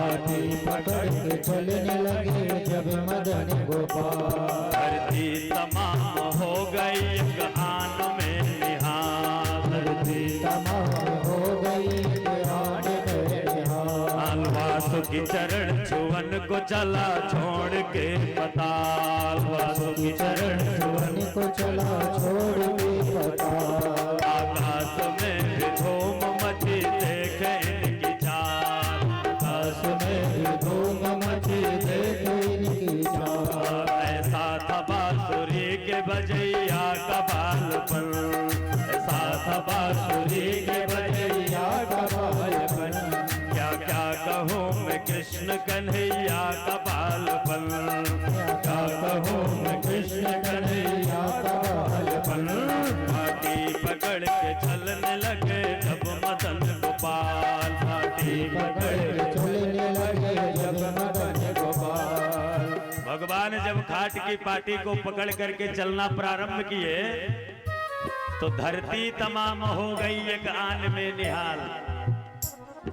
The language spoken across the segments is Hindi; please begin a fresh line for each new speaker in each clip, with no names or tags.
पाटी पकड़ के चलने लगे जब मदन गोपाल।
धरती तमाम हो गई एक आन में निहाल।
धरती तमाम हो गई एक आन में निहाल।
वासुकी चरण छुवन को चला छोड़ के पताल। वासुकी चरण
छुवन को चला छोड़ के पताल।
आकाश में भी धूम मची देखे इनकी चाल।
आकाश में भी धूम मची देखे इनकी चाल।
ऐसा था बांसुरी के बजैया का बालपन। ऐसा था बांसुरी के बजैया का बालपन। क्या क्या कहूँ मैं कृष्ण कन्हैया का बालपन। क्या कहूँ मैं कृष्ण कन्हैया का बालपन। पाटी पकड़ के चलने लगे जब मदन गोपाल। पाटी पकड़ के
चलने लगे जब मदन गोपाल।
भगवान जब खाट की पाटी को पकड़ करके चलना प्रारंभ किए तो धरती तमाम हो गई एक आन में निहाल।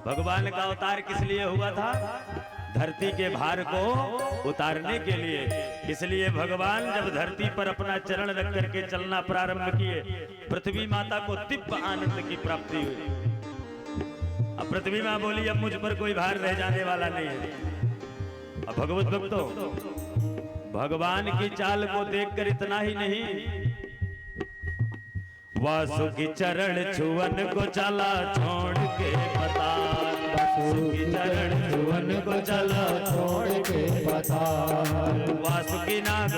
भगवान का अवतार किस लिए हुआ था? धरती के भार को उतारने के लिए। इसलिए भगवान जब धरती पर अपना चरण रख करके चलना प्रारंभ किए पृथ्वी माता को दिव्य आनंद की प्राप्ति हुई। अब पृथ्वी माँ बोली अब मुझ पर कोई भार रह जाने वाला नहीं है। अब भगवत भक्तों भगवान की चाल को देखकर इतना ही नहीं, वासुकी चरण छुवन को चला छोड़ के पताल। वासुकी चरण छुवन को चला छोड़ के पताल। वासुकी नाग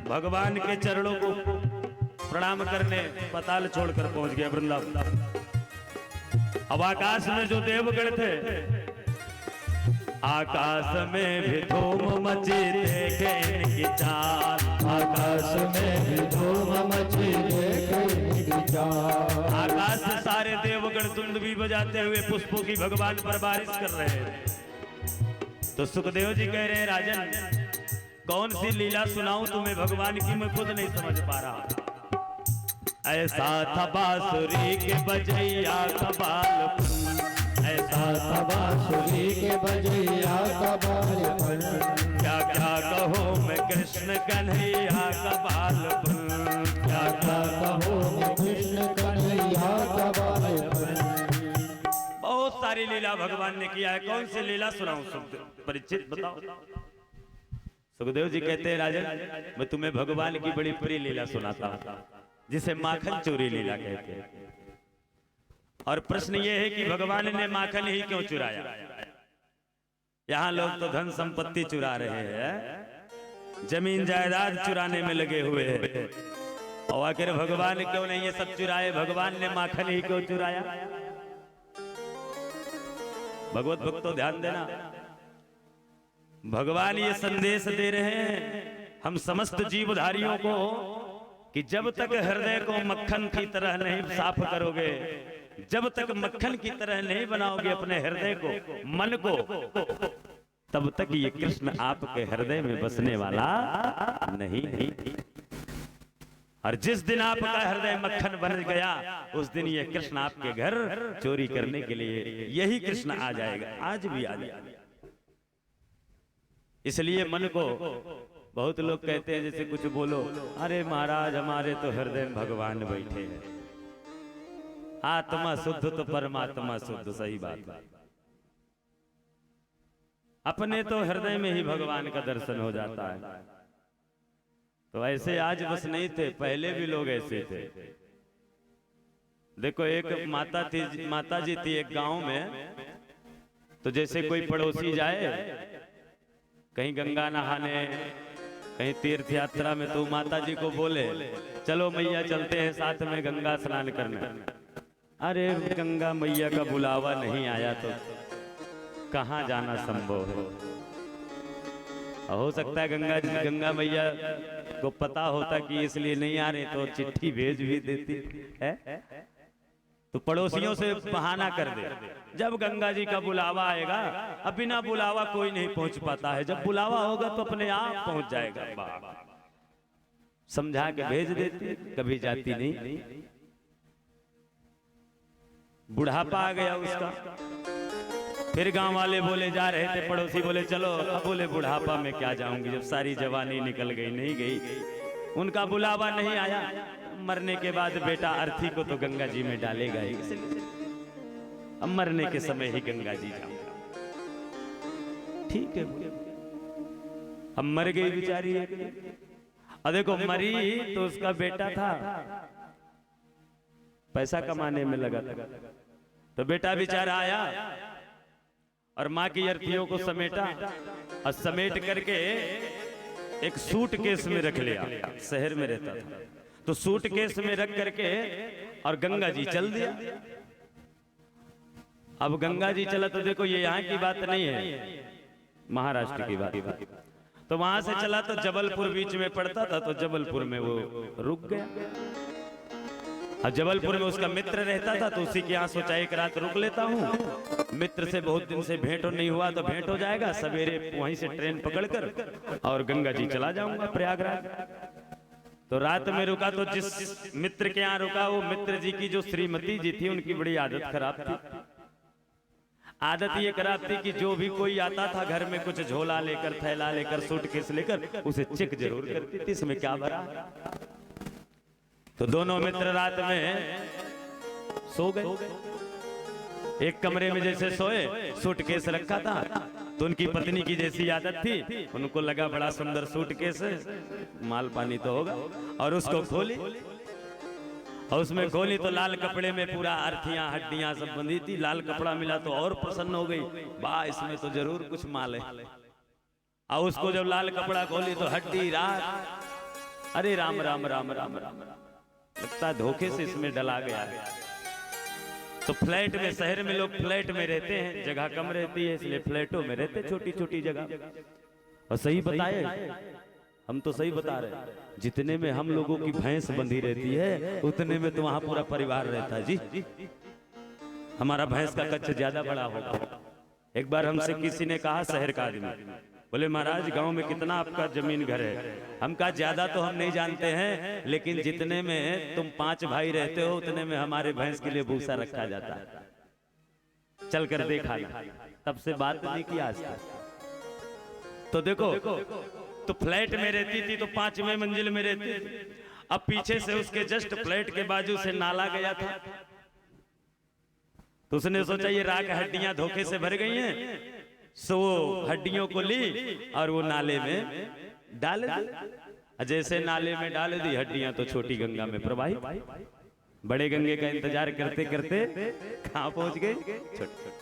भगवान के चरणों को प्रणाम करने पताल छोड़कर पहुंच गया वृंदावन। अब आकाश में जो देवगण थे, आकाश में भी धूम मची देखे इनकी चाल।
आकाश में भी धूम मची देखे इनकी चाल।
आकाश से सारे देवगण दुंदुभी बजाते हुए पुष्पों की भगवान पर बारिश कर रहे हैं। तो सुखदेव जी कह रहे हैं राजन कौन सी लीला सुनाऊं तुम्हें भगवान की, मैं खुद नहीं समझ पा रहा। ऐसा था बांसुरी के बजैया का बालपन। ऐसा था
बांसुरी के बजैया का बालपन।
क्या क्या कहो मैं कृष्ण कन्हैया का बालपन। क्या क्या
कहो मैं कृष्ण कन्हैया का बालपन।
बहुत सारी लीला भगवान ने किया है। कौन सी लीला सुनाऊं सुखदेव परिचित बताओ। सुखदेव जी कहते हैं राजन मैं तुम्हें भगवान की बड़ी प्रिय लीला सुनाता हूं जिसे माखन चोरी लीला कहते हैं। और प्रश्न ये है कि भगवान ने माखन ही क्यों चुराया? यहां लोग तो धन संपत्ति चुरा रहे हैं, जमीन जायदाद चुराने में लगे हुए हैं, और आखिर भगवान क्यों नहीं ये सब चुराए? भगवान ने माखन ही क्यों चुराया? भगवत भक्तों ध्यान देना, भगवान ये संदेश दे रहे हैं हम समस्त जीवधारियों को कि जब तक हृदय को मक्खन की तरह नहीं साफ करोगे, जब तक मक्खन की तरह नहीं बनाओगे अपने हृदय को, मन को, तब तक ये कृष्ण आपके हृदय में बसने वाला नहीं। और जिस दिन आपका हृदय मक्खन बन गया उस दिन ये कृष्ण आपके घर चोरी करने के लिए यही कृष्ण आ जाएगा, आज भी आ जाएगा। इसलिए मन को बहुत लोग कहते हैं जैसे कुछ बोलो, अरे महाराज हमारे तो हृदय में भगवान बैठे हैं, आत्मा शुद्ध तो परमात्मा शुद्ध। सही बात है, अपने तो हृदय में ही भगवान का दर्शन हो जाता है। तो ऐसे आज बस नहीं थे, पहले भी लोग ऐसे थे। देखो एक माता जी थी एक गांव में, तो जैसे कोई पड़ोसी जाए कहीं गंगा नहाने, कहीं तीर्थ यात्रा में, तो माता जी को बोले चलो मैया चलते हैं साथ में गंगा स्नान करने। अरे गंगा मैया का बुलावा नहीं आया तो कहाँ जाना संभव है? हो सकता है गंगा मैया को पता होता कि इसलिए नहीं आ रहे तो चिट्ठी भेज भी देती है, तो पड़ोसियों से बहाना कर दे। जब गंगा जी का बुलावा आएगा, अब बिना बुलावा कोई नहीं पहुंच पाता है, जब बुलावा होगा तो अपने आप पहुंच जाएगा। समझा के भेज देती, कभी जाती नहीं। बुढ़ापा आ गया उसका, फिर गांव वाले बोले, जा रहे थे पड़ोसी बोले चलो, अब बोले बुढ़ापा में क्या जाऊंगी, जब सारी जवानी निकल गई, नहीं गई। उनका बुलावा नहीं आया। मरने के बाद बेटा अर्थी को तो गंगा जी में डालेगा ही, अब मरने के समय ही गंगा जी जाऊंगा। ठीक है, अब मर गई बेचारी। और देखो मरी तो उसका बेटा था, पैसा कमाने में लगा था, तो बेटा बेचारा आया और माँ की अर्थियों को समेटा, और समेट करके एक सूटकेस में रख लिया। शहर में रहता था तो सूटकेस में रख करके और गंगा जी चल दिया। अब गंगा जी चला तो देखो ये यहाँ की बात नहीं है, महाराष्ट्र की बात। तो वहां से चला तो जबलपुर बीच में पड़ता था, तो जबलपुर में वो रुक गया। अब जबलपुर में उसका मित्र रहता था, तो उसी के यहाँ सोचा एक रात रुक लेता हूँ, मित्र से बहुत दिन से भेंट नहीं हुआ तो भेंट हो जाएगा, सवेरे वहीं से ट्रेन पकड़कर और गंगा जी चला जाऊंगा प्रयागराज। तो रात में रुका, तो जिस मित्र के यहाँ रुका वो मित्र जी की जो श्रीमती जी थी, उनकी बड़ी आदत खराब थी। आदत ये खराब थी कि जो भी कोई आता था घर में कुछ झोला लेकर, थैला लेकर, सूटकेस लेकर, उसे चेक जरूर करती थी इसमें क्या भरा। तो दोनों मित्र रात में सो गए। एक कमरे में जैसे सोए, सूटकेस रखा था, तो उनकी पत्नी की जैसी आदत थी, उनको लगा बड़ा सुंदर सूटकेस है, माल पानी तो होगा, और उसको खोली। और उसमें खोली तो लाल कपड़े में पूरा अर्थियां हड्डियां सब बंधी थी। लाल कपड़ा मिला तो और प्रसन्न हो गई, वाह इसमें तो जरूर कुछ माल है। और उसको जब लाल कपड़ा खोली तो हड्डी रात, अरे राम राम राम राम राम, लगता है धोखे से इसमें डला गया। तो फ्लैट में, शहर में लोग फ्लैट में रहते हैं, जगह कम रहती है इसलिए फ्लैटों में रहते, छोटी छोटी जगह। और सही बताए, हम तो सही बता रहे हैं, जितने में हम लोगों की भैंस बंधी रहती है उतने में तो वहां पूरा परिवार रहता है जी। हमारा भैंस का कच्च ज्यादा बड़ा होगा। एक बार हमसे किसी ने कहा, शहर का आदमी, बोले महाराज गांव में कितना आपका जमीन घर है? हम कहा ज्यादा तो हम नहीं जानते हैं, लेकिन जितने में तुम 5 भाई रहते हो उतने में हमारे भैंस के लिए भूसा रखा जाता है, चल कर देखा ना। तब से बात नहीं की आज तक। तो देखो, तो फ्लैट में रहती थी तो 5वें मंजिल में रहती थी। अब पीछे से उसके जस्ट फ्लैट के बाजू से नाला गया था, तो उसने सोचा ये राख हड्डियां धोखे से भर गई हैं, सो वो हड्डियों को ली और वो नाले में डाल दी। जैसे नाले में डाल दी, हड्डियां तो छोटी गंगा में प्रवाहित। बड़े गंगे का इंतजार करते करते कहां पहुंच गए? छोटे।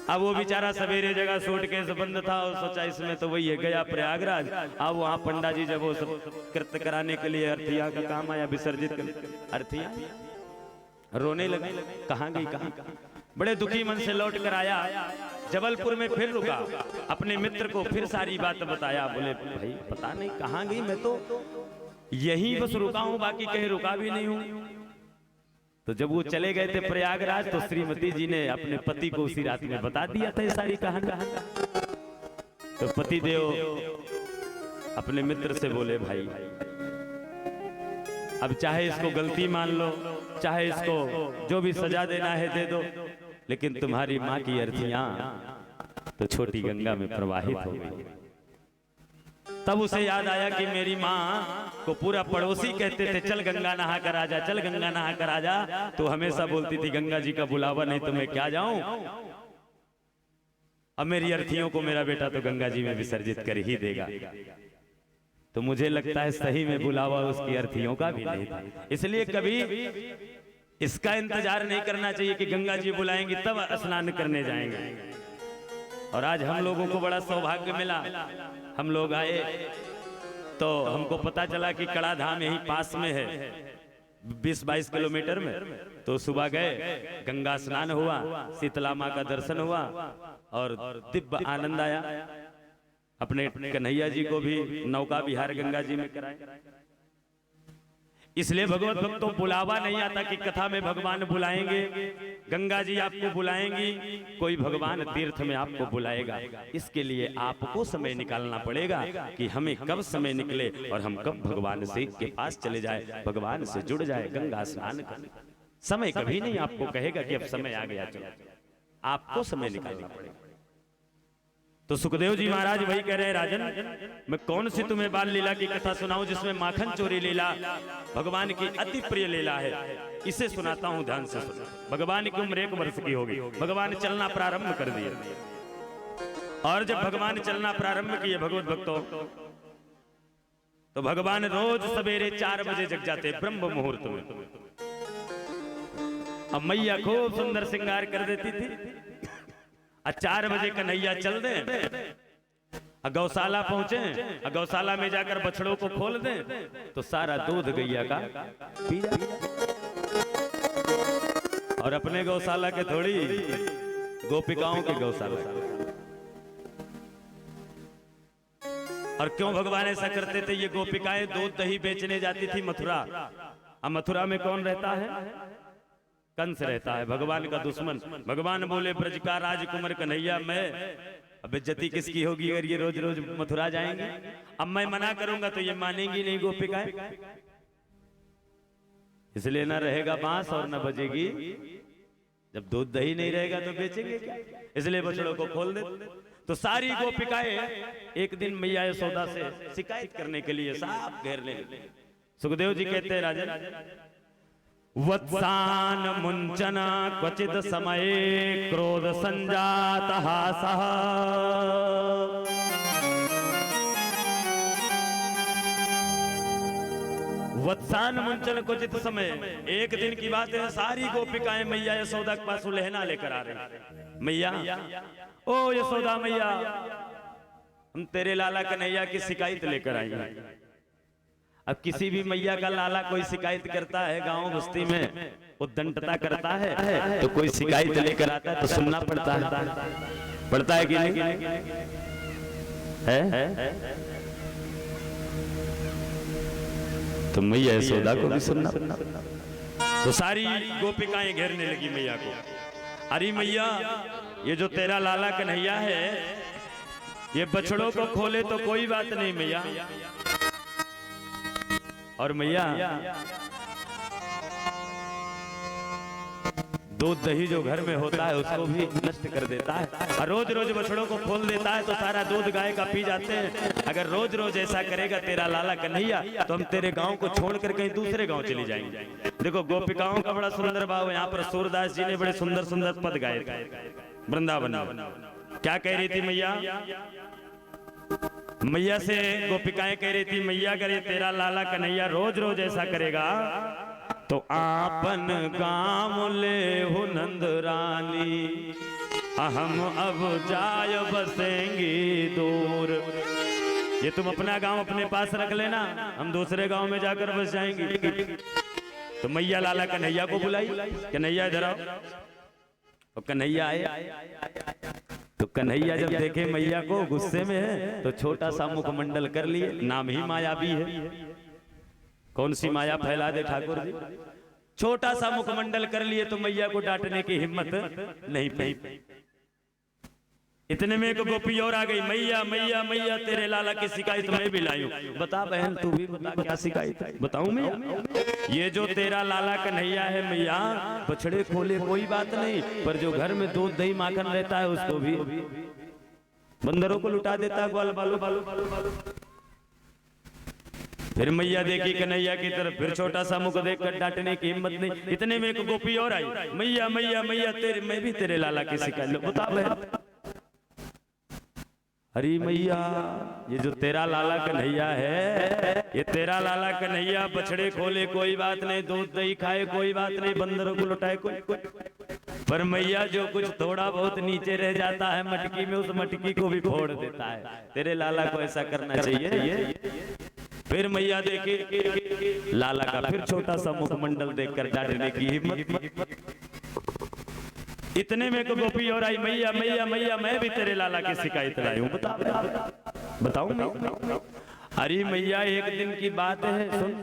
अब वो बेचारा सवेरे जगह सूटकेस बंद था और सोचा इसमें तो वही है, गया प्रयागराज। अब वहां पंडा जी जब वो सब कृत्य कराने के लिए अर्थिया का काम आया, विसर्जित कर अर्थिया रोने लगे, कहां गई कहां। बड़े दुखी मन से लौट कर आया, जबलपुर में फिर रुका, अपने मित्र को फिर सारी बात बताया। बोले भाई पता नहीं कहां गई, मैं तो यहीं बस रुका हूं, बाकी कहीं रुका भी नहीं हूं। तो जब वो चले गए थे प्रयागराज, तो श्रीमती जी ने अपने पति को उसी रात में बता दिया था ये सारी कहानी। तो पति देव अपने मित्र से बोले भाई अब चाहे इसको गलती मान लो, चाहे इसको जो भी सजा देना है दे दो, लेकिन तुम्हारी माँ की अर्थियां तो छोटी गंगा में प्रवाहित हो गई। तब उसे याद आया कि मेरी माँ को पूरा पड़ोसी कहते थे, चल गंगा नहा कर आजा, चल गंगा नहा कर आजा। तो हमेशा बोलती थी गंगा जी का बुलावा नहीं तो मैं क्या जाऊं। अब मेरी अर्थियों को मेरा बेटा तो गंगा जी में विसर्जित कर ही देगा। तो मुझे लगता है सही में बुलावा उसकी अर्थियों का भी नहीं था। इसलिए कभी इसका इंतजार नहीं करना चाहिए कि गंगा जी बुलाएंगी तब स्नान करने जाएंगे। और आज हम लोगों को बड़ा सौभाग्य मिला, हम लोग आए तो हमको पता चला कि कड़ा धाम यही पास में है, 20-22 किलोमीटर में। तो सुबह गए, गंगा स्नान हुआ, शीतला माँ का दर्शन हुआ और दिव्य आनंद आया। अपने कन्हैया जी को भी नौका विहार गंगा जी में कराए। इसलिए भगवत भक्तों बुलावा नहीं आता कि कथा में भगवान बुलाएंगे, गंगा जी आपको बुलाएंगी, कोई भगवान तीर्थ में आपको बुलाएगा। इसके लिए आपको समय निकालना पड़ेगा कि हमें कब समय निकले और हम कब भगवान से के पास चले जाए, भगवान से जुड़ जाए, गंगा स्नान करें। समय कभी नहीं आपको कहेगा कि अब समय आ गया चलो। आपको समय निकालना पड़ेगा। तो सुखदेव जी महाराज वही कह रहे हैं, राजन मैं कौन सी तुम्हें बाल लीला की कथा सुनाऊं जिसमें माखन चोरी लीला भगवान की अति प्रिय लीला है। इसे सुनाता हूं, ध्यान से सुनो। भगवान की उम्र 1 वर्ष की होगी, भगवान चलना प्रारंभ कर दिए। और जब भगवान चलना प्रारंभ किए भगवत भक्तों, तो भगवान रोज सवेरे 4 बजे जग जाते, ब्रह्म मुहूर्त में। अब मैया खूब सुंदर श्रृंगार कर देती थी। 4 बजे कन्हैया चल दे, गौशाला पहुंचे, गौशाला में जाकर बछड़ों को खोल दे, तो सारा दूध गैया का पी जाए। और अपने गौशाला के थोड़ी, गोपिकाओं के गौशाला। और क्यों भगवान ऐसा करते थे? ये गोपिकाएं दूध दही बेचने जाती थी मथुरा। अब मथुरा में कौन रहता है? कंस रहता है, भगवान का दुश्मन। भगवान बोले, ब्रज का राजकुमार कन्हैया मैं, अब इज्जती किसकी होगी अगर ये रोज रोज मथुरा जाएंगे? अब मैं मना करूंगा तो ये मानेंगी नहीं गोपिकाएं, इसलिए ना रहेगा बांस और ना बजेगी। जब दूध दही नहीं रहेगा तो बेचेंगे क्या? इसलिए बछड़ों को खोल दे। तो सारी गोपिकाएं एक दिन मैया यशोदा से शिकायत करने के लिए साफ घेरने लगे। सुखदेव जी कहते हैं, राजन वत्सान मुंचना क्वचित समये क्रोध संजात हासः। वत्सान मुंचन क्वचित समय, एक दिन की बात है, सारी गोपिकाएं मैया यशोदा के पास लहना लेकर आ रही। मैया, ओ यशोदा मैया, हम तेरे लाला कन्हैया की शिकायत लेकर आई हैं। अब किसी भी मैया का लाला कोई शिकायत करता है गांव बस्ती में, उद्दंडता करता है, तो कोई शिकायत लेकर आता है तो सुनना पड़ता है कि नहीं? है? तो मैया यशोदा को भी सुनना। तो सारी गोपिकाएं घेरने लगी मैया को। अरे मैया, ये जो तेरा लाला कन्हैया है, ये बछड़ों को खोले तो कोई बात नहीं मैया, और मैया दूध दही जो घर में होता है उसको भी नष्ट कर देता है, और रोज रोज बछड़ों को खोल देता है तो सारा दूध गाय का पी जाते हैं। अगर रोज रोज ऐसा करेगा तेरा लाला कन्हैया, तो हम तेरे गांव को छोड़कर कहीं दूसरे गांव चले जाएंगे। देखो गोपिकाओं का बड़ा सुंदर भाव है। यहाँ पर सूरदास जी ने बड़े सुंदर सुंदर पद गाए वृंदावन। क्या कह रही थी मैया? मैया से गोपिकाएं कह रही थी, मैया अगर ये तेरा लाला कन्हैया रोज रोज ऐसा करेगा तो आपन गाँव ले हो नंद रानी, हम अब जाय बसेंगी दूर। ये तुम अपना गांव अपने पास रख लेना, हम दूसरे गांव में जाकर बस जाएंगे। तो मैया लाला कन्हैया को बुलाई, कन्हैया इधर आओ। और कन्हैया आए, तो कन्हैया जब देखे मैया को गुस्से में है, तो छोटा सा मुखमंडल कर लिए। नाम ही मायावी है, कौन सी माया फैला दे ठाकुर जी। छोटा सा मुखमंडल कर लिए तो मैया को डांटने की हिम्मत नहीं पाई। इतने में एक गोपी और आ गई, मैया मैया मैया तेरे लाला की शिकायत मैं भी लाई हूं। बता बहन, तू भी बता क्या शिकायत है? बताऊं मैया? ये जो तेरा लाला कन्हैया है मैया, बछड़े खोले कोई बात नहीं, पर जो घर में दूध दही माखन रहता है उसको भी बंदरों को लुटा देता है, ग्वाल बालू बालू बालू बालू। फिर मैया देखी कन्हैया की तरफ, फिर छोटा सा मुख देखकर डांटने की हिम्मत नहीं। इतने में एक गोपी और आई, मैया मैया मैया तेरे, मैं भी तेरे लाला की शिकायत। बता बहन। अरे मैया, ये जो तेरा लाला कन्हैया है, ये तेरा लाला कन्हैया बछड़े खोले कोई बात नहीं, दूध दही खाए कोई बात नहीं, बंदरों को लुटाए कोई, पर मैया जो कुछ थोड़ा बहुत नीचे रह जाता है मटकी में, उस मटकी को भी फोड़ देता है। तेरे लाला को ऐसा करना चाहिए। फिर मैया देखे लाला का फिर छोटा सा मुखमंडल देखकर डांटने की हिम्मत। इतने में को गोपी और आई, मैया मैया मैया मैं भी तेरे लाला की शिकायत लाई हूं। बताऊं मैं? अरे मैया, एक दिन की बात है, सुन।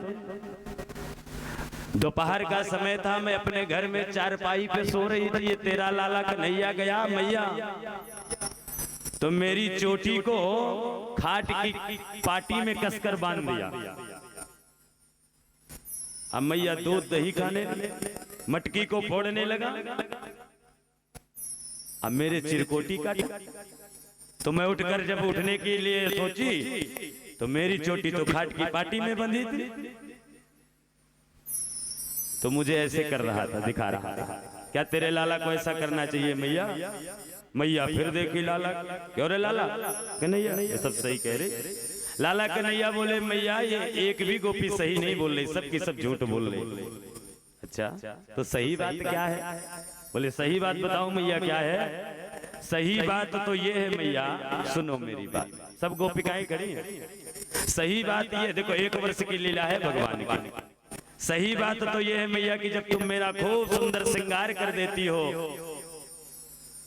दोपहर का समय था, मैं अपने घर में चारपाई पे सो रही थी। ये तेरा लाला कन्हैया गया मैया, तो मेरी चोटी को खाट की पाटी में कसकर बांध दिया। अब मैया दूध दही खाने, मटकी को फोड़ने लगा। अब मेरे चिरकोटी काटा। तो मैं उठकर जब उठने के लिए सोची तो मेरी चोटी तो खाट की पाटी में बंधी थी। तो मुझे ऐसे कर रहा था, दिखा रहा था, क्या तेरे लाला को ऐसा करना चाहिए मैया? मैया फिर देखी लाला, क्यों रे लाला कन्हैया, ये सब सही कह रहे। लाला कन्हैया बोले मैया ये एक भी गोपी सही नहीं बोल रही, सब की सब झूठ बोल रही। अच्छा तो सही बात क्या है? बोले सही बात बताओ मैया क्या है? सही बात तो ये है मैया, सुनो मेरी बात, सब गोपिकाएं खड़ी हैं। सही बात ये देखो, 1 वर्ष की लीला है भगवान की। सही बात तो ये है मैया कि जब तुम मेरा खूब सुंदर श्रृंगार कर देती हो,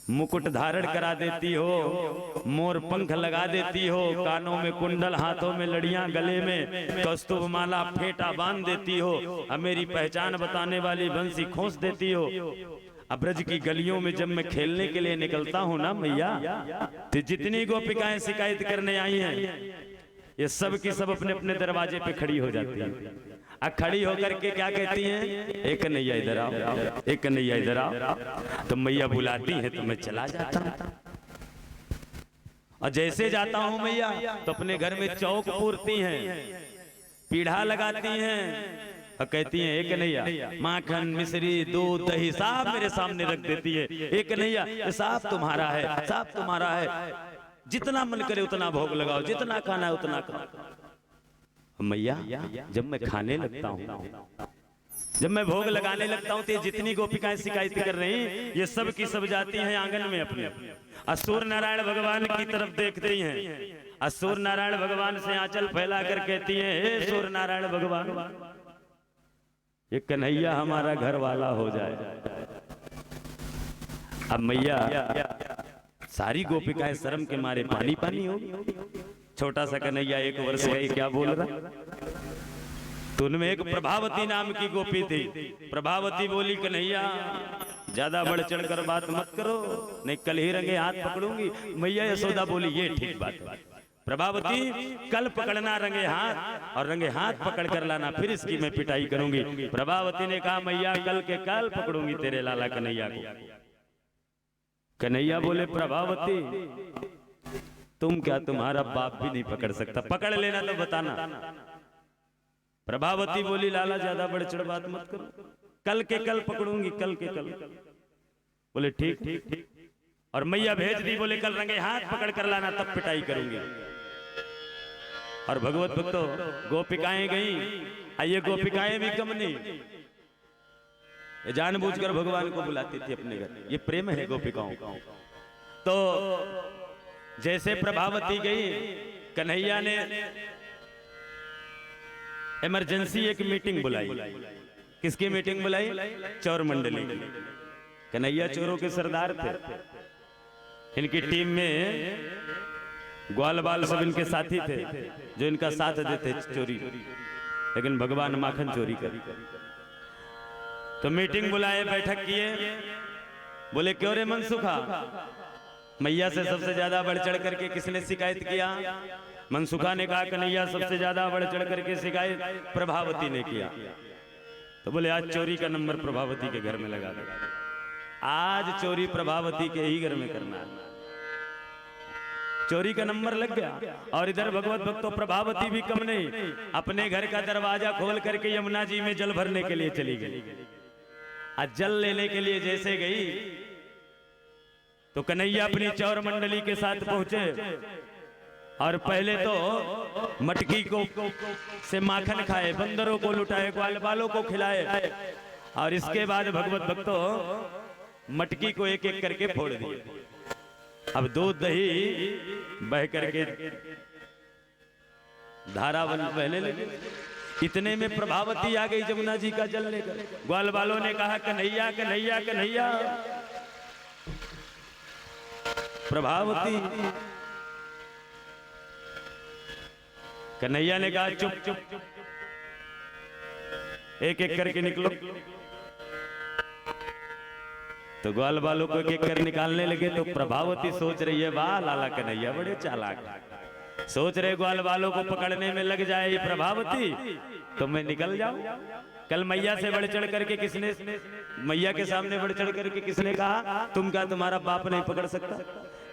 मुकुट धारण करा देती हो, मोर पंख लगा देती हो, कानों में कुंडल, हाथों में लड़ियां, गले में कस्तूर माला फेटा बांध देती हो, अब मेरी पहचान बताने वाली बंसी खोस देती हो। अब ब्रज की गलियों में जब मैं खेलने के लिए निकलता हूं ना मैया, तो जितनी गोपिकाएं शिकायत करने आई हैं ये सब की सब अपने अपने दरवाजे पे खड़ी हो जाती है। अब खड़ी होकर के क्या कहती हैं? एक कन्हैया इधर आओ, एक कन्हैया इधर आओ। तो मैया बुलाती है तो मैं चला जाता हूं। और जैसे जाता हूं मैया तो अपने घर में चौक पूरती हैं, पीढ़ा लगाती हैं और कहती हैं एक कन्हैया माखन मिश्री दूध दही सब मेरे सामने रख देती है। एक कन्हैया ये सब तुम्हारा है, सब तुम्हारा है, जितना मन करे उतना भोग लगाओ, जितना खाना है उतना खाओ। मैया जब मैं खाने लगता हूँ, जब मैं भोग लगाने लगता हूँ तो ये जितनी गोपिकाएं शिकायत कर रही हैं ये सब की सब जाती हैं आंगन में अपने। असुर नारायण भगवान की तरफ देखती हैं, असुर नारायण भगवान से आंचल फैला कर कहती हैं हे सूर नारायण भगवान, ये कन्हैया हमारा घर वाला हो जाए। अब मैया सारी गोपिकाएं शर्म के मारे पानी पानी हो। छोटा सा कन्हैया 1 वर्ष का, क्या बोल रहा? तो उनमें एक प्रभावती नाम की गोपी थी। प्रभावती बोली कन्हैया ज्यादा बढ़ चढ़ कर बात मत करो, नहीं कल ही रंगे हाथ पकड़ूंगी। मैया यशोदा बोली ये ठीक बात है प्रभावती, कल पकड़ना रंगे हाथ और रंगे हाथ पकड़ कर लाना, फिर इसकी मैं पिटाई करूंगी। प्रभावती ने कहा मैया कल के कल पकड़ूंगी तेरे लाला कन्हैया को। कन्हैया बोले प्रभावती तुम क्या, तुम्हारा बाप भी नहीं पकड़ सकता, पकड़ लेना तो बताना। प्रभावती बोली लाला ज्यादा बढ़ चढ़ बात मत करो, कल के कल पकड़ूंगी, कल के कल। बोले ठीक ठीक ठीक। और मैया भेज दी, बोले कल रंगे हाथ पकड़ कर लाना तब पिटाई करूंगी। और भगवत भक्तों गोपिकाएं गई, ये गोपिकाएं भी कम नहीं, ये जानबूझकर भगवान को बुलाती थी अपने घर, ये प्रेम है गोपिकाओं का। तो जैसे प्रभावती गई, कन्हैया ने इमरजेंसी एक मीटिंग बुलाई। किसकी मीटिंग बुलाई? चोर मंडली। कन्हैया चोरों के सरदार थे, इनकी टीम में ग्वाल बाल सब इनके साथी थे जो इनका साथ देते चोरी, लेकिन भगवान माखन चोरी कर। तो मीटिंग बुलाए, बैठक किए, बोले क्यों रे मनसुखा, मैया से सबसे ज्यादा बढ़ चढ़ करके किसने शिकायत किया? मनसुखा ने कहा कन्हैया सबसे ज्यादा बढ़ चढ़ करके शिकायत प्रभावती ने किया। तो बोले आज चोरी का नंबर प्रभावती के घर में लगा दो, आज चोरी प्रभावती के ही घर में करना है। चोरी का नंबर लग गया। और इधर भगवत भक्तों प्रभावती भी कम नहीं, अपने घर का दरवाजा खोल करके यमुना जी में जल भरने के लिए चली गई। आज जल लेने के लिए जैसे गई तो कन्हैया अपनी चौर मंडली के साथ पहुंचे और पहले तो मटकी को से माखन खाए, बंदरों को लुटाए, ग्वाल बालों को खिलाए, और इसके बाद भगवत भक्तों मटकी को एक एक करके फोड़ दिए। अब दूध दही बह करके धारा बहने लगे। इतने में प्रभावती आ गई जमुना जी का जल लेकर। ग्वाल बालों ने कहा कन्हैया कन्हैया कन्हैया। प्रभावती, कन्हैया ने कहा चुप चुप, एक एक करके निकलो। तो ग्वाल बालों को एक एक कर निकालने लगे। तो प्रभावती सोच रही है वाह लाला कन्हैया बड़े चालाक, सोच रहे ग्वाल बालों को पकड़ने में लग जाए ये प्रभावती तो मैं निकल जाऊं। कल मैया से बढ़ चढ़ करके किसने, मैया के सामने बढ़ चढ़ करके किसने कहा तुम क्या तुम्हारा बाप नहीं पकड़ सकता?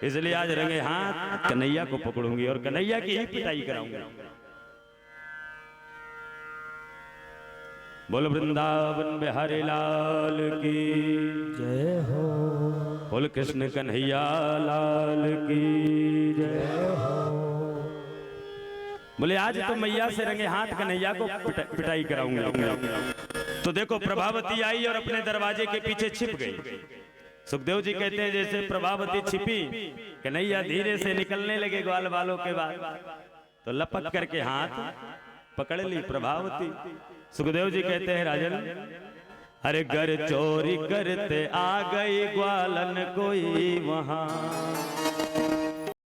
इसलिए आज रंगे हाथ कन्हैया को पकड़ूंगी और कन्हैया की ही पिटाई कराऊंगी। बोल वृंदावन बिहारी लाल की
जय हो,
बोल कृष्ण कन्हैया लाल की जय हो। बोले आज तो मैया से रंगे हाथ कन्हैया को पिटाई कराऊंगा। तो देखो प्रभावती आई और अपने दरवाजे के पीछे छिप गई। सुखदेव जी कहते हैं जैसे प्रभावती छिपी, कन्हैया धीरे से निकलने लगे ग्वाल बालों के बाद, तो लपक करके हाथ पकड़ ली प्रभावती। सुखदेव जी कहते हैं राजन, अरे घर चोरी करते आ गई ग्वालन कोई वहां,